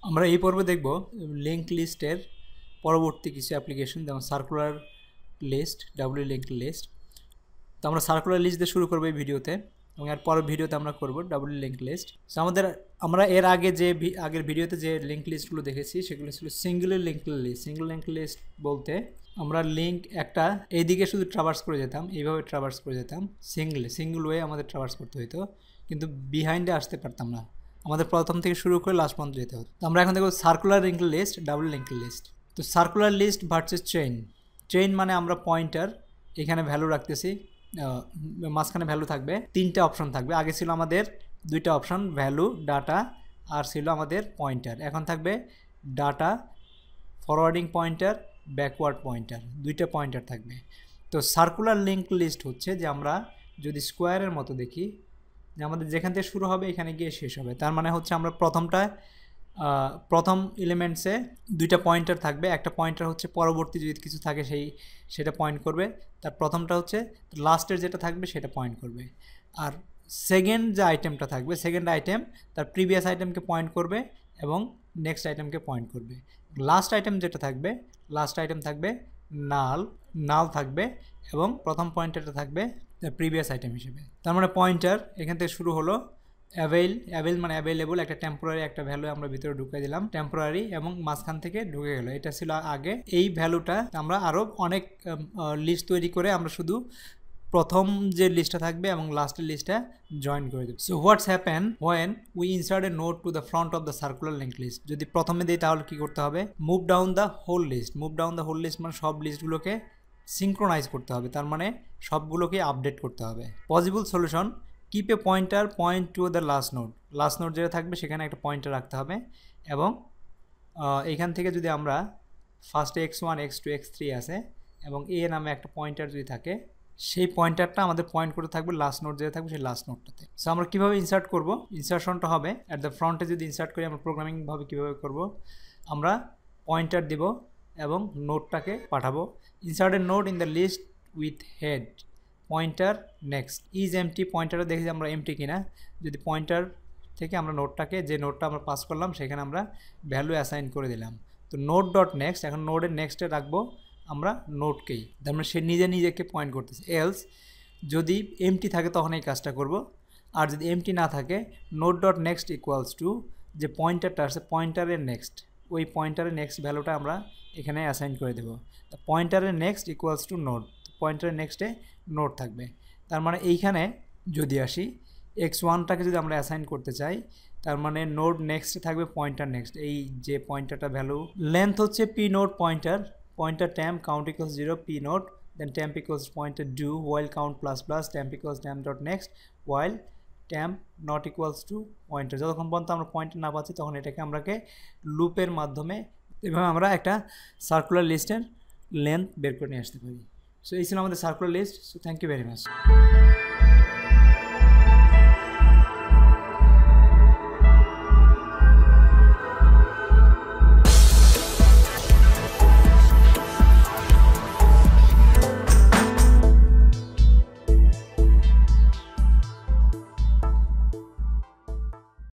আমরা এই পর্বে দেখব লিঙ্ক লিস্টের পরবর্তী কিছু অ্যাপ্লিকেশন, যেমন circular list, W link list. তো আমরা সার্কুলার লিস্ট দিয়ে শুরু করবো এই ভিডিওতে, এবং এর পরের ভিডিওতে আমরা করব ডাব্লিউ লিঙ্ক লিস্ট। তো আমরা এর আগে আগের ভিডিওতে যে লিঙ্ক লিস্টগুলো দেখেছি সেগুলো ছিল single link list. Single link list বলতে আমরা লিঙ্ক একটা এইদিকে শুধু ট্রাভার্স করে যেতাম, এইভাবে ট্রাভার্স করে যেতাম, সিঙ্গল ওয়ে আমাদের ট্রাভার্স করতে হতো, কিন্তু বিহাইন্ডে আসতে পারতাম না, আমাদের প্রথম থেকে শুরু করে লাস্ট পর্যন্ত যেতে হতো। তো আমরা এখন দেখব circular link list, double link list. তো সার্কুলার লিস্ট ভার্সেস চেইন মানে আমরা পয়েন্টার এখানে ভ্যালু রাখতেছি, মাঝখানে ভ্যালু থাকবে, তিনটা অপশন থাকবে। আগে ছিল আমাদের দুইটা অপশন, ভ্যালু, ডাটা, আর ছিল আমাদের পয়েন্টার। এখন থাকবে data, forwarding pointer, backward pointer, দুইটা পয়েন্টার থাকবে। তো সার্কুলার লিঙ্ক লিস্ট হচ্ছে যে আমরা যদি স্কোয়ারের মতো দেখি, যে আমাদের যেখান থেকে শুরু হবে এখানে গিয়ে শেষ হবে। তার মানে হচ্ছে আমরা প্রথম এলিমেন্টসে দুইটা পয়েন্টার থাকবে, একটা পয়েন্টার হচ্ছে পরবর্তী যদি কিছু থাকে সেটা পয়েন্ট করবে, তার প্রথমটা হচ্ছে লাস্টের যেটা থাকবে সেটা পয়েন্ট করবে, আর সেকেন্ড যে আইটেমটা থাকবে, সেকেন্ড আইটেম তার প্রিভিয়াস আইটেমকে পয়েন্ট করবে এবং নেক্সট আইটেমকে পয়েন্ট করবে। লাস্ট আইটেম যেটা থাকবে, লাস্ট আইটেম থাকবে নাল থাকবে, এবং প্রথম পয়েন্টারটা থাকবে প্রিভিয়াস আইটেম হিসেবে। তার মানে পয়েন্টার এখান থেকে শুরু হলো, অ্যাভেল মানে অ্যাভেলেবল, একটা টেম্পোরারি একটা ভ্যালু আমরা ভিতরে ঢুকে দিলাম, টেম্পোরারি, এবং মাঝখান থেকে ঢুকে গেল। এটা ছিল আগে। এই ভ্যালুটা আমরা আরও অনেক লিস্ট তৈরি করে আমরা শুধু প্রথম যে লিস্টটা থাকবে এবং লাস্টের লিস্টটা জয়েন করে দেব। So what's happen when we insert a node to the front of the circular link list. যদি প্রথমে দিই তাহলে কী করতে হবে? Move down the whole list মানে সব লিস্টগুলোকে সিঙ্ক্রোনাইজ করতে হবে, তার মানে সবগুলোকে আপডেট করতে হবে। Possible solution: keep A pointer point to the last node যেটা থাকবে সেখানে একটা পয়েন্টার রাখতে হবে, এবং এখান থেকে যদি আমরা ফার্স্টে x1 x2 x3 আছে এবং এ নামে একটা পয়েন্টার যদি থাকে, সেই পয়েন্টারটা আমাদের পয়েন্ট করে থাকবে লাস্ট নোড যেটা থাকবে সেই লাস্ট নোডটাতে। সো আমরা কীভাবে ইনসার্ট করব? ইনসার্শনটা হবে অ্যাট দ্য ফ্রন্টে। যদি ইনসার্ট করি আমরা প্রোগ্রামিংভাবে কীভাবে করব? আমরা পয়েন্টার দেব এবং নোডটাকে পাঠাবো। Insert a node in the list with head pointer next is empty. পয়েন্টারে দেখি যে আমরা এমটি কিনা। যদি পয়েন্টার থেকে আমরা নোডটাকে, যে নোডটা আমরা পাস করলাম সেখানে আমরা ভ্যালু অ্যাসাইন করে দিলাম। তো নোড ডট নেক্সট, এখন নোডের নেক্সটে রাখবো আমরা নোডকেই, তার মানে সে নিজেকে পয়েন্ট করতেছে। এলস যদি এমটি থাকে তখন এই কাজটা করব, আর যদি এমটি না থাকে node dot next equals to যে পয়েন্টারটা আছে পয়েন্টারের নেক্সট, ওই পয়েন্টারের নেক্সট ভ্যালুটা আমরা এখানে অ্যাসাইন করে দেবো। তো পয়েন্টারের নেক্সট ইকুয়ালস টু নোড, পয়েন্টারের নেক্সটে নোড থাকবে। তার মানে এইখানে যদি আসি x1টাকে যদি আমরা অ্যাসাইন করতে চাই, তার মানে নোড নেক্সটে থাকবে পয়েন্টার নেক্সট, এই যে পয়েন্টারটা ভ্যালু লেন্থ হচ্ছে P node pointer temp count equals 0 p note, then temp equals pointer do while count plus plus temp equals temp dot next while temp not equals to pointer। যতক্ষণ পর্যন্ত আমরা pointer না পাচ্ছি তখন এটাকে আমরাকে লুপের মাধ্যমে এভাবে আমরা একটা সার্কুলার লিস্টের লেন্থ বের করে নিয়ে আসতে পারি। সো এই ছিল আমাদের circular list. So thank you very much.